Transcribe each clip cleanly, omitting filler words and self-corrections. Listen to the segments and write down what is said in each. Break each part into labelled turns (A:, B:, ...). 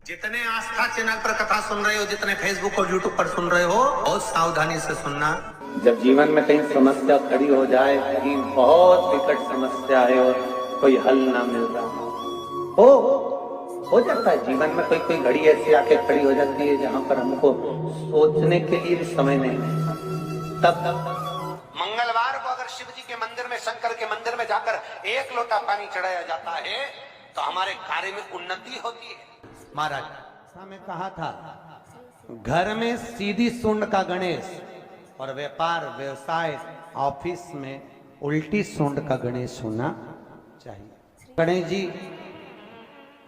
A: जितने आस्था चैनल पर कथा सुन रहे हो, जितने फेसबुक और यूट्यूब पर सुन रहे हो, बहुत सावधानी से सुनना।
B: जब जीवन में कहीं समस्या खड़ी हो जाए, कहीं बहुत विकट समस्या है और कोई हल ना मिल रहा हो जाता है जीवन में, कोई कोई घड़ी ऐसी आके खड़ी हो जाती है जहां पर हमको सोचने के लिए भी समय नहीं है। तब
A: मंगलवार को अगर शिव जी के मंदिर में, शंकर के मंदिर में जाकर एक लोटा पानी चढ़ाया जाता है तो हमारे कार्य में उन्नति होती है। महाराज में कहा था, घर में सीधी सूंड का गणेश और व्यापार व्यवसाय ऑफिस में उल्टी सूंड का गणेश होना चाहिए। गणेश जी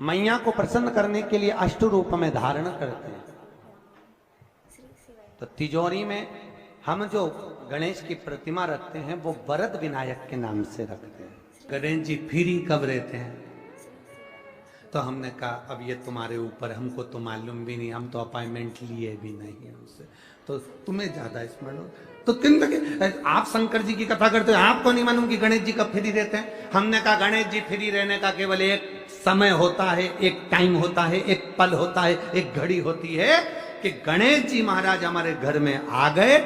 A: मैया को प्रसन्न करने के लिए अष्ट रूप में धारण करते हैं। तो तिजोरी में हम जो गणेश की प्रतिमा रखते हैं वो वरद विनायक के नाम से रखते हैं। गणेश जी फ्री कब रहते हैं? तो हमने कहा अब ये तुम्हारे ऊपर, हमको तो मालूम भी नहीं, हम तो अपॉइंटमेंट लिए भी नहीं है उनसे, तो तुम्हें ज्यादा स्मरण हो। तो किन आप शंकर जी की कथा करते हो, आपको नहीं मालूम कि गणेश जी कब फ्री रहते हैं? हमने कहा गणेश जी फ्री रहने का केवल एक समय होता है, एक टाइम होता है, एक पल होता है, एक घड़ी होती है कि गणेश जी महाराज हमारे घर में आ गए।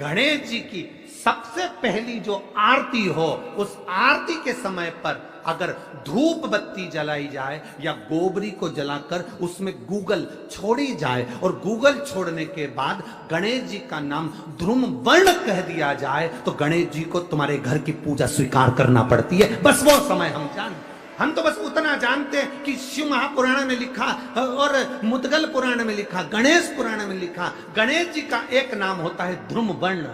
A: गणेश जी की सबसे पहली जो आरती हो, उस आरती के समय पर अगर धूप बत्ती जलाई जाए या गोबरी को जलाकर उसमें गूगल छोड़ी जाए और गूगल छोड़ने के बाद गणेश जी का नाम ध्रुम वर्ण कह दिया जाए तो गणेश जी को तुम्हारे घर की पूजा स्वीकार करना पड़ती है। बस वो समय हम तो बस उतना जानते हैं कि शिव महापुराण में लिखा और मुद्गल पुराण में लिखा, गणेश पुराण में लिखा, गणेश जी का एक नाम होता है ध्रुम वर्ण।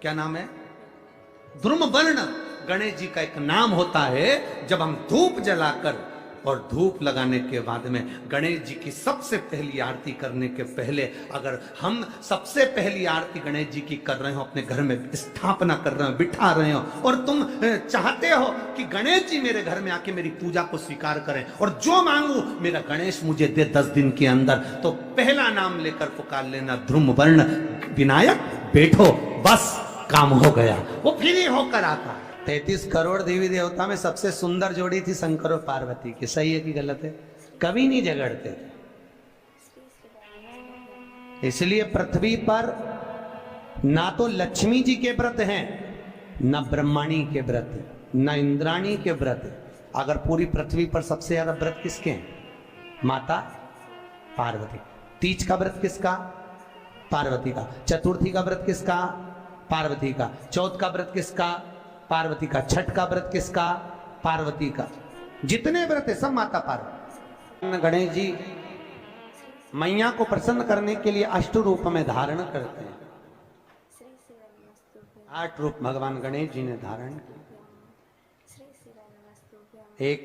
A: क्या नाम है? ध्रुम वर्ण गणेश जी का एक नाम होता है। जब हम धूप जलाकर और धूप लगाने के बाद में गणेश जी की सबसे पहली आरती करने के पहले अगर हम सबसे पहली आरती गणेश जी की कर रहे हो, अपने घर में स्थापना कर रहे हो, बिठा रहे हो और तुम चाहते हो कि गणेश जी मेरे घर में आके मेरी पूजा को स्वीकार करें और जो मांगू मेरा गणेश मुझे दे 10 दिन के अंदर, तो पहला नाम लेकर पुकार लेना ध्रुम वर्ण विनायक, बैठो, बस काम हो गया। वो फ्री होकर आता। 33 करोड़ देवी देवता में सबसे सुंदर जोड़ी थी शंकर और पार्वती की। सही है कि गलत है? कभी नहीं झगड़ते थे। इसलिए पृथ्वी पर ना तो लक्ष्मी जी के व्रत हैं, ना ब्रह्माणी के व्रत, ना इंद्राणी के व्रत। अगर पूरी पृथ्वी पर सबसे ज्यादा व्रत किसके हैं? माता पार्वती। तीज का व्रत किसका? पार्वती का। चतुर्थी का व्रत किसका? पार्वती का। चौथ का व्रत किसका? पार्वती का। छठ का व्रत किसका? पार्वती का। जितने व्रत है सब माता पार्वती। गणेश जी मैया को प्रसन्न करने के लिए अष्ट रूप में धारण करते हैं। 8 रूप भगवान गणेश जी ने धारण किए। एक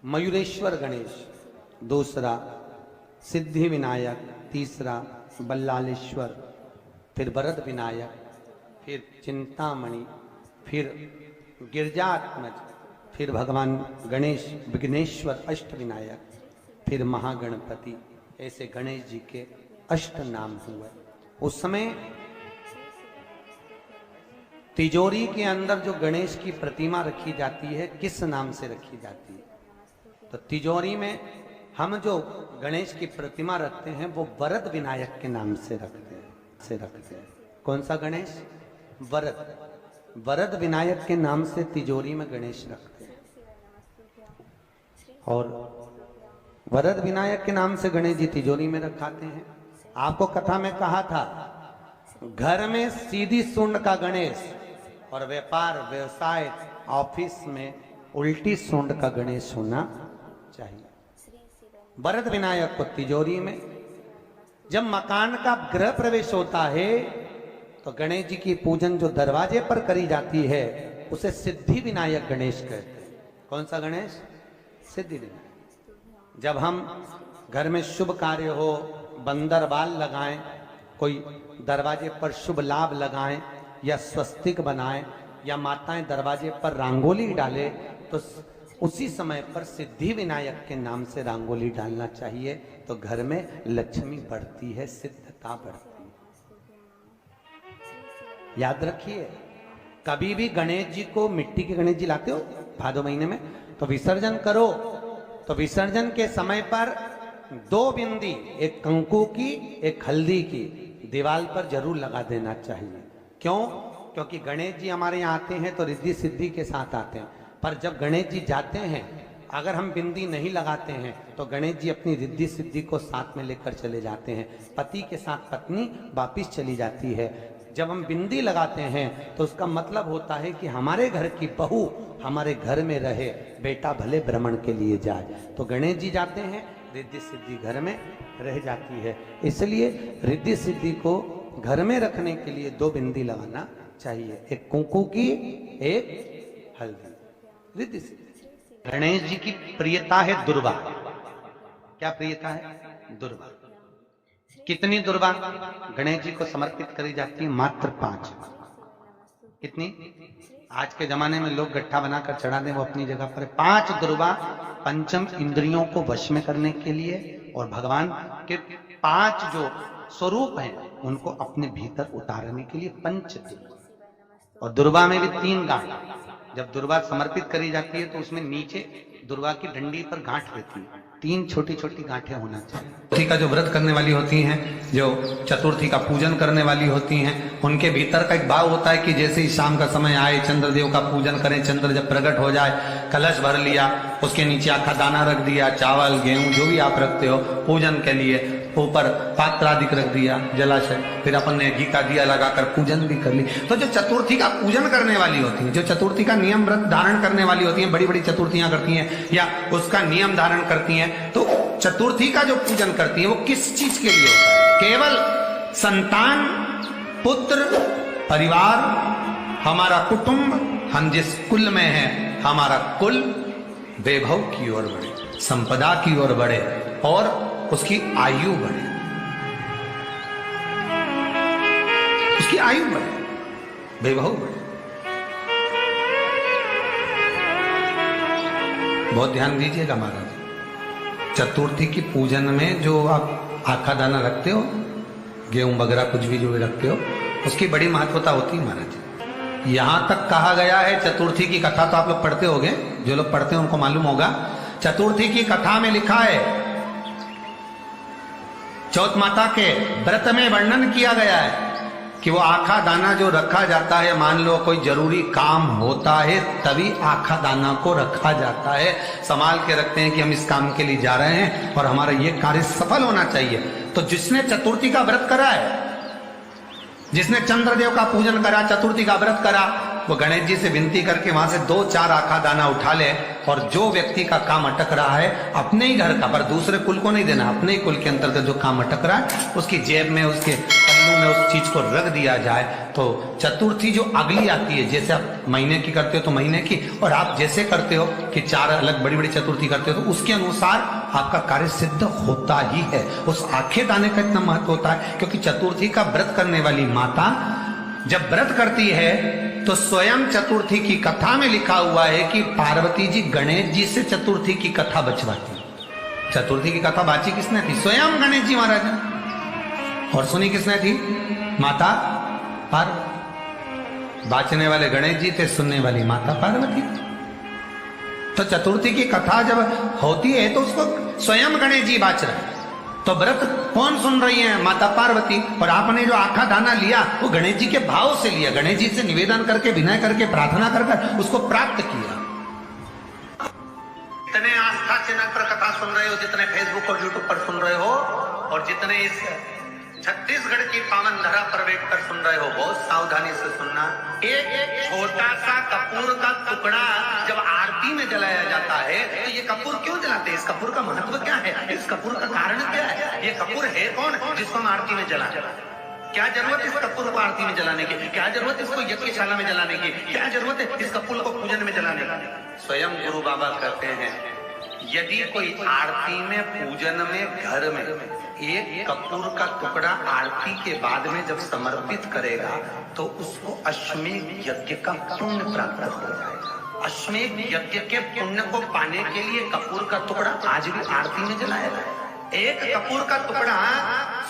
A: मयूरेश्वर गणेश, दूसरा सिद्धि विनायक, तीसरा बल्लालेश्वर, फिर वरद विनायक, फिर चिंतामणि, फिर गिरजात्मज, फिर भगवान गणेश विघ्नेश्वर अष्ट विनायक, फिर महागणपति। ऐसे गणेश जी के अष्ट नाम हुए। उस समय तिजोरी के अंदर जो गणेश की प्रतिमा रखी जाती है किस नाम से रखी जाती है? तो तिजोरी में हम जो गणेश की प्रतिमा रखते हैं वो वरद विनायक के नाम से रखते हैं। कौन सा गणेश? वरद विनायक के नाम से तिजोरी में गणेश रखते हैं। और वरद विनायक के नाम से गणेश जी तिजोरी में रखाते हैं। आपको कथा में कहा था, घर में सीधी सूंड का गणेश और व्यापार व्यवसाय ऑफिस में उल्टी सूंड का गणेश होना चाहिए। वरद विनायक को तिजोरी में। जब मकान का गृह प्रवेश होता है तो गणेश जी की पूजन जो दरवाजे पर करी जाती है उसे सिद्धि विनायक गणेश कहते हैं। कौन सा गणेश? सिद्धि विनायक। जब हम घर में शुभ कार्य हो, बंदर बाल लगाएं, कोई दरवाजे पर शुभ लाभ लगाएं या स्वस्तिक बनाएं या माताएं दरवाजे पर रंगोली डाले तो उसी समय पर सिद्धि विनायक के नाम से रंगोली डालना चाहिए। तो घर में लक्ष्मी बढ़ती है, सिद्धता बढ़ती है। याद रखिए, कभी भी गणेश जी को, मिट्टी के गणेश जी लाते हो भादो महीने में, तो विसर्जन करो, तो विसर्जन के समय पर 2 बिंदी, एक कंकु की एक हल्दी की, दीवार पर जरूर लगा देना चाहिए। क्यों? क्योंकि गणेश जी हमारे यहाँ आते हैं तो रिद्धि सिद्धि के साथ आते हैं, पर जब गणेश जी जाते हैं अगर हम बिंदी नहीं लगाते हैं तो गणेश जी अपनी रिद्धि सिद्धि को साथ में लेकर चले जाते हैं। पति के साथ पत्नी वापिस चली जाती है। जब हम बिंदी लगाते हैं तो उसका मतलब होता है कि हमारे घर की बहू हमारे घर में रहे, बेटा भले भ्रमण के लिए जाए। तो गणेश जी जाते हैं, रिद्धि सिद्धि घर में रह जाती है। इसलिए रिद्धि सिद्धि को घर में रखने के लिए 2 बिंदी लगाना चाहिए, एक कुंकू की एक हल्दी, रिद्धि सिद्धि। गणेश जी की प्रियता है दुर्वा। क्या प्रियता है? दुर्वा। कितनी दुर्वा गणेश जी को समर्पित करी जाती है? मात्र 5। कितनी? आज के जमाने में लोग गट्ठा बनाकर चढ़ा दें, वो अपनी जगह पर 5 दुर्वा पंचम इंद्रियों को वश में करने के लिए और भगवान के 5 जो स्वरूप हैं उनको अपने भीतर उतारने के लिए 5 दुर्वा। और दुर्वा में भी 3 गांठ। जब दुर्वा समर्पित करी जाती है तो उसमें नीचे दुर्वा की डंडी पर गांठ रहती है, 3 छोटी छोटी गांठें होना चाहिए। चतुर्थी का जो व्रत करने वाली होती हैं, जो चतुर्थी का पूजन करने वाली होती हैं, उनके भीतर का एक भाव होता है कि जैसे ही शाम का समय आए चंद्रदेव का पूजन करें, चंद्र जब प्रकट हो जाए, कलश भर लिया, उसके नीचे आखा दाना रख दिया, चावल गेहूं जो भी आप रखते हो पूजन के लिए, ऊपर पात्र आदि रख दिया, जलाशय, फिर अपन ने घी का दिया लगाकर पूजन भी कर ली। तो जो चतुर्थी का पूजन करने वाली होती है, जो चतुर्थी का नियम व्रत धारण करने वाली होती हैं, बड़ी बड़ी चतुर्थियां करती हैं या उसका नियम धारण करती हैं, तो चतुर्थी का जो पूजन करती है वो किस चीज के लिए होता है? केवल संतान, पुत्र, परिवार, हमारा कुटुंब, हम जिस कुल में हैं, हमारा कुल वैभव की ओर बढ़े, संपदा की ओर बढ़े और उसकी आयु बढ़े, उसकी आयु बढ़े, वैभव बढ़े। बहुत ध्यान दीजिएगा महाराज, चतुर्थी की पूजन में जो आप आखा दाना रखते हो, गेहूं वगैरह कुछ भी जो भी रखते हो, उसकी बड़ी महत्वता होती है महाराज। यहां तक कहा गया है, चतुर्थी की कथा तो आप लोग पढ़ते होंगे, जो लोग पढ़ते हैं उनको मालूम होगा, चतुर्थी की कथा में लिखा है, चौथ माता के व्रत में वर्णन किया गया है कि वो आखा दाना जो रखा जाता है, मान लो कोई जरूरी काम होता है तभी आखा दाना को रखा जाता है, संभाल के रखते हैं कि हम इस काम के लिए जा रहे हैं और हमारा ये कार्य सफल होना चाहिए। तो जिसने चतुर्थी का व्रत करा है, जिसने चंद्रदेव का पूजन करा, चतुर्थी का व्रत करा, वो गणेश जी से विनती करके वहां से 2-4 आखा दाना उठा ले और जो व्यक्ति का काम अटक रहा है अपने ही घर का, पर दूसरे कुल को नहीं देना, अपने ही कुल के अंतर्गत जो काम अटक रहा है उसकी जेब में, उसके पल्लू में उस चीज को रख दिया जाए। तो चतुर्थी जो अगली आती है, जैसे आप महीने की करते हो तो महीने की, और आप जैसे करते हो कि 4 अलग बड़ी बड़ी चतुर्थी करते हो तो उसके अनुसार आपका कार्य सिद्ध होता ही है। उस आखे दाने का इतना महत्व होता है क्योंकि चतुर्थी का व्रत करने वाली माता जब व्रत करती है तो स्वयं चतुर्थी की कथा में लिखा हुआ है कि पार्वती जी गणेश जी से चतुर्थी की कथा बचवाती। चतुर्थी की कथा बाची किसने थी? स्वयं गणेश जी महाराज ने। और सुनी किसने थी? माता पार्वती। बाचने वाले गणेश जी थे, सुनने वाली माता पार्वती। तो चतुर्थी की कथा जब होती है तो उसको स्वयं गणेश जी बाच रहे हैं। तो व्रत कौन सुन रही है? माता पार्वती। और आपने जो आखा दाना लिया वो गणेश जी के भाव से लिया, गणेश जी से निवेदन करके, विनय करके, प्रार्थना कर उसको प्राप्त किया। जितने आस्था चैनल पर कथा सुन रहे हो, जितने फेसबुक और यूट्यूब पर सुन रहे हो, और जितने इस छत्तीसगढ़ की पावन धरा पर बैठकर सुन रहे हो, बहुत सावधानी से सुनना। एक छोटा सा कपूर का टुकड़ा जब आरती में जलाया जाता है तो ये कपूर क्यों जलाते हैं? इस कपूर का महत्व क्या है? इस कपूर का कारण क्या है? ये कपूर है कौन जिसको हम आरती में जलाते हैं? क्या जरूरत इस कपूर को आरती में जलाने की? क्या जरूरत इसको यज्ञशाला में जलाने की? क्या जरूरत है इस कपूर को पूजन में जलाने की? स्वयं गुरु बाबा कहते हैं, यदि कोई आरती में, पूजन में, घर में एक कपूर का टुकड़ा आरती के बाद में जब समर्पित करेगा तो उसको अश्वमेध यज्ञ का पुण्य प्राप्त हो जाएगा। अश्वमेध यज्ञ के पुण्य को पाने के लिए कपूर का टुकड़ा आज भी आरती में जलाया जाए। एक कपूर का टुकड़ा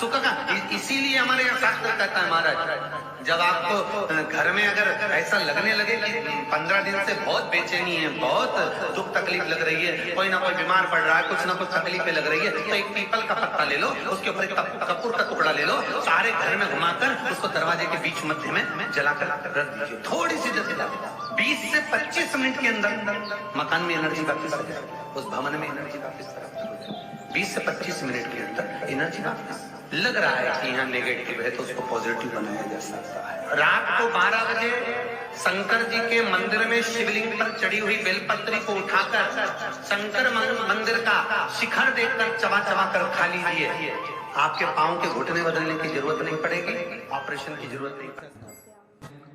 A: सुख का, इसीलिए हमारे यहाँ शास्त्र कहता है महाराज, जब आपको घर में अगर ऐसा लगने लगे कि 15 दिन से बहुत बेचैनी है, बहुत दुख तकलीफ लग रही है, कोई ना कोई बीमार पड़ रहा है, कुछ ना कुछ तकलीफें लग रही है, तो एक पीपल का पत्ता ले लो, उसके ऊपर एक कपूर का टुकड़ा ले लो, सारे घर में घुमाकर उसको दरवाजे के बीच मध्य में जलाकर रख दीजिए। थोड़ी सी जला 20 से 25 मिनट के अंदर मकान में एनर्जी वापस आ जाए, उस भवन में एनर्जी वापस आ जाए। 20 से 25 मिनट के अंदर एनर्जी वापस लग रहा है कि यहाँ नेगेटिव है तो उसको पॉजिटिव बनाया जा सकता है। रात को 12 बजे शंकर जी के मंदिर में शिवलिंग पर चढ़ी हुई बेलपत्री को उठाकर शंकर मंदिर का शिखर देखकर चबा चबा कर खा लीजिए। आपके पांव के घुटने बदलने की जरूरत नहीं पड़ेगी, ऑपरेशन की जरूरत नहीं पड़ेगी।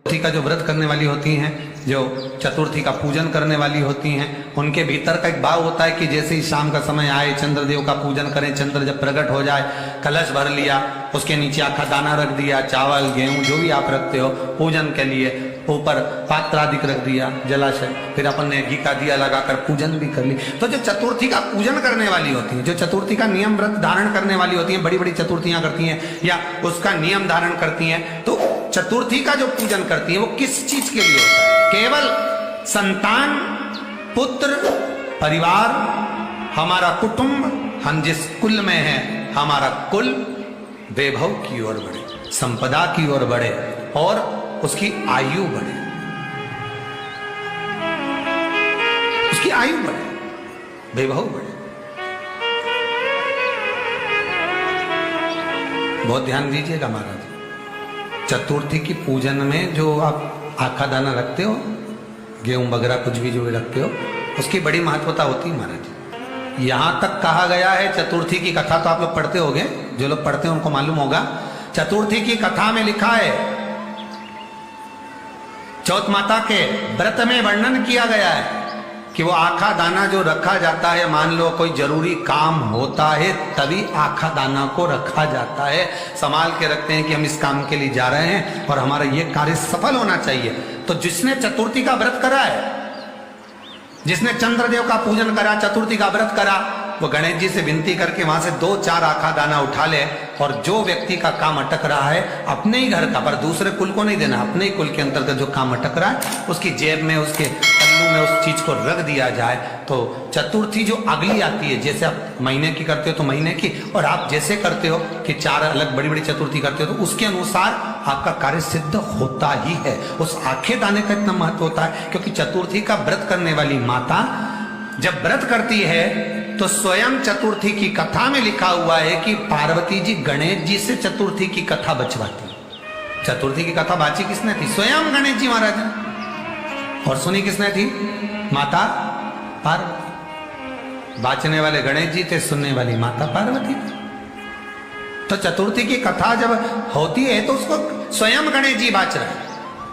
A: चतुर्थी का जो व्रत करने वाली होती हैं, जो चतुर्थी का पूजन करने वाली होती हैं, उनके भीतर का एक भाव होता है कि जैसे ही शाम का समय आए चंद्रदेव का पूजन करें, चंद्र जब प्रकट हो जाए, कलश भर लिया, उसके नीचे आखा दाना रख दिया, चावल गेहूं जो भी आप रखते हो पूजन के लिए, ऊपर पात्र आदि रख दिया, जलाशय, फिर अपन ने घी का दिया लगाकर पूजन भी कर ली। तो जो चतुर्थी का पूजन करने वाली होती है, जो चतुर्थी का नियम व्रत धारण करने वाली होती है, बड़ी बड़ी चतुर्थियां करती हैं या उसका नियम धारण करती हैं, तो चतुर्थी का जो पूजन करती है वो किस चीज के लिए होता है? केवल संतान, पुत्र, परिवार, हमारा कुटुंब, हम जिस कुल में हैं, हमारा कुल वैभव की ओर बढ़े, संपदा की ओर बढ़े और उसकी आयु बढ़े, उसकी आयु बढ़े, वैभव बढ़े। बहुत ध्यान दीजिएगा महाराज, चतुर्थी की पूजन में जो आप आखा दाना रखते हो, गेहूं वगैरह कुछ भी जो भी रखते हो, उसकी बड़ी महत्वता होती है महाराज। यहां तक कहा गया है, चतुर्थी की कथा तो आप लोग पढ़ते होंगे, जो लोग पढ़ते हैं उनको मालूम होगा, चतुर्थी की कथा में लिखा है, चौथ माता के व्रत में वर्णन किया गया है कि वो आखा दाना जो रखा जाता है, मान लो कोई जरूरी काम होता है तभी आखा दाना को रखा जाता है, संभाल के रखते हैं कि हम इस काम के लिए जा रहे हैं और हमारा ये कार्य सफल होना चाहिए। तो जिसने चतुर्थी का व्रत करा है, जिसने चंद्रदेव का पूजन करा, चतुर्थी का व्रत करा, वो गणेश जी से विनती करके वहां से 2-4 आखा दाना उठा ले, और जो व्यक्ति का काम अटक रहा है अपने ही घर का, पर दूसरे कुल को नहीं देना, अपने ही कुल के अंतर्गत जो काम अटक रहा है उसकी जेब में, उसके पल्लू में उस चीज को रख दिया जाए। तो चतुर्थी जो अगली आती है, जैसे आप महीने की करते हो तो महीने की, और आप जैसे करते हो कि 4 अलग बड़ी बड़ी चतुर्थी करते हो तो उसके अनुसार आपका कार्य सिद्ध होता ही है। उस आखे दाने का इतना महत्व होता है क्योंकि चतुर्थी का व्रत करने वाली माता जब व्रत करती है तो स्वयं चतुर्थी की कथा में लिखा हुआ है कि पार्वती जी गणेश जी से चतुर्थी की कथा बचवाती। चतुर्थी की कथा बाची किसने थी? स्वयं गणेश जी महाराज ने। और सुनी किसने थी? माता पार्वती। बाचने वाले गणेश जी थे, सुनने वाली माता पार्वती थी। तो चतुर्थी की कथा जब होती है तो उसको स्वयं गणेश जी बाच रहे हैं।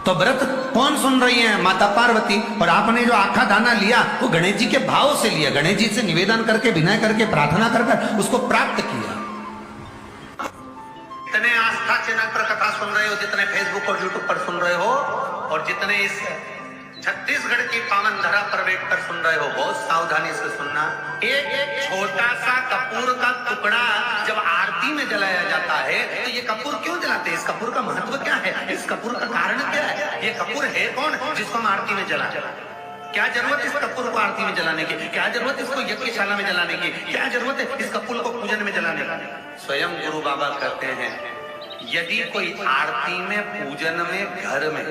A: तो व्रत कौन सुन रही है? माता पार्वती। और आपने जो आखा दाना लिया वो गणेश जी के भाव से लिया, गणेश जी से निवेदन करके, विनय करके, प्रार्थना कर उसको प्राप्त किया। जितने आस्था चैनल पर कथा सुन रहे हो, जितने फेसबुक और यूट्यूब पर सुन रहे हो, और जितने इस छत्तीसगढ़ की पावन धरा पर बैठकर सुन रहे हो, बहुत सावधानी से सुनना। एक छोटा सा कपूर का टुकड़ा जब आरती में जलाया जाता है तो ये कपूर क्यों जलाते हैं? इस कपूर का महत्व क्या है? इस कपूर का कारण क्या है? ये कपूर है कौन जिसको हम आरती में जला? क्या जरूरत इस कपूर को आरती में जलाने की? क्या जरूरत इसको यज्ञशाला में जलाने की? क्या जरूरत है इस कपूर को पूजन में जलाने की? स्वयं गुरु बाबा कहते हैं, यदि कोई आरती में, पूजन में, घर में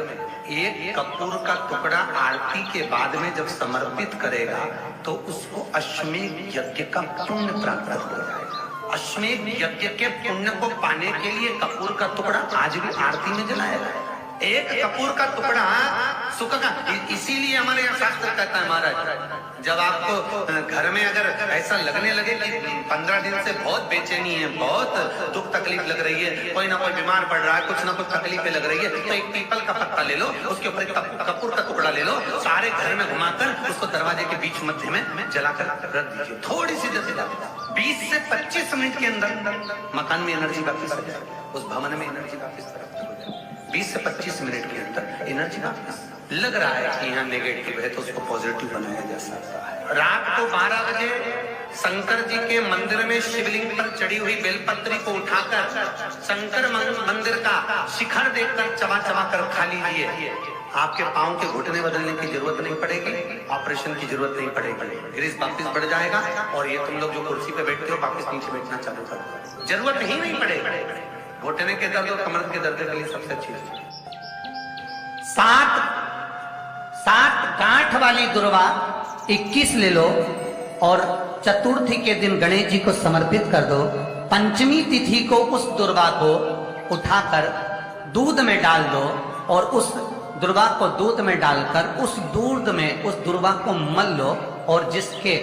A: एक कपूर का टुकड़ा आरती के बाद में जब समर्पित करेगा तो उसको अश्वमेध यज्ञ का पुण्य प्राप्त हो जाएगा। अश्वमेध यज्ञ के पुण्य को पाने के लिए कपूर का टुकड़ा आज भी आरती में जलाया जाए। एक कपूर का टुकड़ा सुख का, इसीलिए हमारे यहाँ शास्त्र कहता है महाराज, जब आपको घर में अगर ऐसा लगने लगे कि 15 दिन से बहुत बेचैनी है, बहुत दुख तकलीफ लग रही है, कोई ना कोई बीमार पड़ रहा है, कुछ ना कुछ तकलीफें लग रही है, तो एक पीपल का पत्ता ले लो, उसके ऊपर एक कपूर का टुकड़ा ले लो, सारे घर में घुमाकर उसको दरवाजे के बीच मध्य में जलाकर रख दीजिए। थोड़ी सी जला 20 से 25 मिनट के अंदर मकान में एनर्जी वापस आ जाए, उस भवन में एनर्जी वापस प्राप्त हो जाए। 20 से 25 मिनट के अंदर एनर्जी वापस लग रहा है कि यहाँ नेगेटिव है तो उसको पॉजिटिव बनाया जा सकता है। रात को 12 बजे शंकर जी के मंदिर में शिवलिंग पर चढ़ी हुई बेलपत्री को उठाकर शंकर मंदिर का शिखर देखकर चबा चबा कर खा लीजिए। आपके पांव के घुटने बदलने की जरूरत नहीं पड़ेगी, ऑपरेशन की जरूरत नहीं पड़ेगी, ग्रीस वापिस बढ़ जाएगा और ये तुम लोग जो कुर्सी पे बैठते हो वापिस नीचे बैठना चालू कर दो, जरूरत ही नहीं पड़ेगी। घुटने के दर्द और कमर के दर्द के लिए सबसे अच्छी चीज 7 गांठ वाली दुर्वा 21 ले लो और चतुर्थी के दिन गणेश जी को समर्पित कर दो। पंचमी तिथि को उस दुर्वा को उठाकर दूध में डाल दो और उस दुर्वा को दूध में डालकर उस दूध में उस दुर्वा को मल लो और जिसके